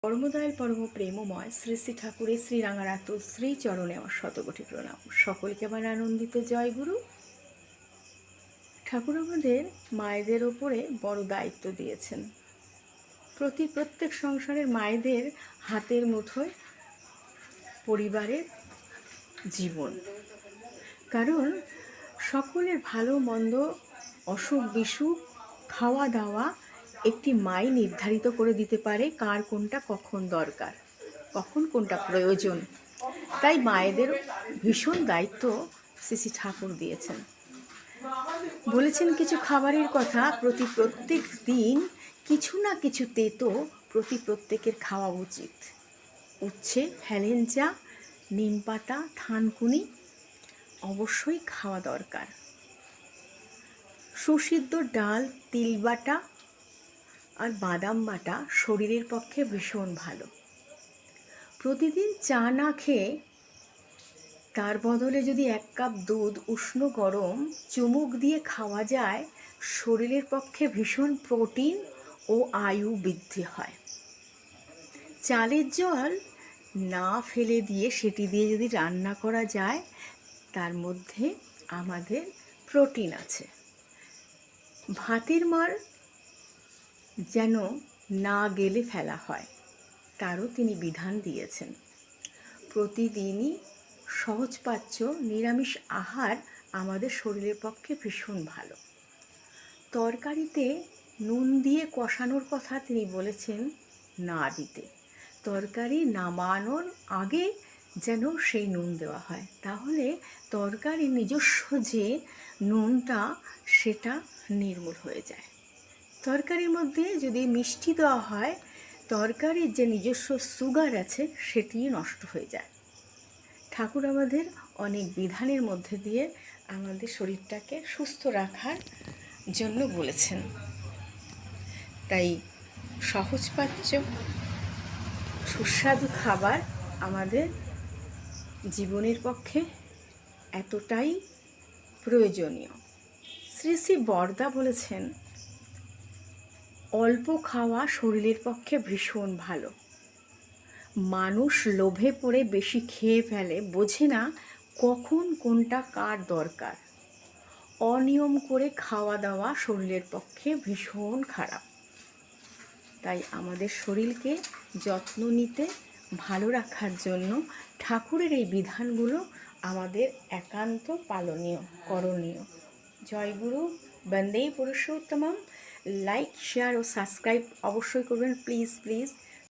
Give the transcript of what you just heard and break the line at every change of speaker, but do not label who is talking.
কর্মদয়াল পরম প্রেমময় শ্রী শ্রী ঠাকুরের শ্রীরাঙারাত শ্রীচরণে আমার শতকোটি প্রণাম। সকলকে আমার আনন্দিত জয়গুরু। ঠাকুর আমাদের মায়েদের ওপরে বড় দায়িত্ব দিয়েছেন। প্রত্যেক সংসারের মায়েদের হাতের মুঠোয় পরিবারের জীবন, কারণ সকলের ভালো মন্দ, অসুখ বিসুখ, খাওয়া দাওয়া একটি মাই নির্ধারিত করে দিতে পারে কার কোনটা কখন দরকার, কখন কোনটা প্রয়োজন। তাই মায়েদের ভীষণ দায়িত্ব শ্রী শ্রী ঠাকুর দিয়েছেন। বলেছেন কিছু খাবারের কথা, প্রত্যেক দিন কিছু না কিছু তেতো প্রত্যেকের খাওয়া উচিত। উচ্ছে, হেলেঞ্চা, নিম পাতা, থানকুনি অবশ্যই খাওয়া দরকার। সুসিদ্ধ ডাল, তিল বাটা আর বাদাম বাটা শরীরের পক্ষে ভীষণ ভালো। প্রতিদিন চা না খেয়ে তার বদলে যদি 1 কাপ দুধ উষ্ণ গরম চুমুক দিয়ে খাওয়া যায়, শরীরের পক্ষে ভীষণ প্রোটিন ও আয়ু বৃদ্ধি হয়। চালের জল না ফেলে দিয়ে সেটি দিয়ে যদি রান্না করা যায়, তার মধ্যে আমাদের প্রোটিন আছে। ভাতের মাড় যেন না গেলে ফেলা হয়, তারও তিনি বিধান দিয়েছেন। প্রতিদিনই সহজপাচ্য নিরামিষ আহার আমাদের শরীরের পক্ষে ভীষণ ভালো। তরকারিতে নুন দিয়ে কষানোর কথা তিনি বলেছেন না দিতে। তরকারি নামানোর আগে যেন সেই নুন দেওয়া হয়, তাহলে তরকারির নিজস্ব যে নুনটা সেটা নির্মূল হয়ে যায়। তরকারির মধ্যে যদি মিষ্টি দেওয়া হয়, তরকারির যে নিজস্ব সুগার আছে সেটি নষ্ট হয়ে যায়। ঠাকুর আমাদের অনেক বিধানের মধ্যে দিয়ে আমাদের শরীরটাকে সুস্থ রাখার জন্য বলেছেন। তাই সহজপাচ্য সুস্বাদু খাবার আমাদের জীবনের পক্ষে এতটাই প্রয়োজনীয়। শ্রী শ্রী বরদা বলেছেন, অল্প খাওয়া শরীরের পক্ষে ভীষণ ভালো। মানুষ লোভে পড়ে বেশি খেয়ে ফেলে, বোঝে না কখন কোনটা কার দরকার। অনিয়ম করে খাওয়া দাওয়া শরীরের পক্ষে ভীষণ খারাপ। তাই আমাদের শরীরকে যত্ন নিতে, ভালো রাখার জন্য ঠাকুরের এই বিধানগুলো আমাদের একান্ত পালনীয়, করণীয়। জয়গুরু, বন্দে পুরুষোত্তমম। লাইক, শেয়ার ও সাবস্ক্রাইব অবশ্যই করবেন, প্লিজ।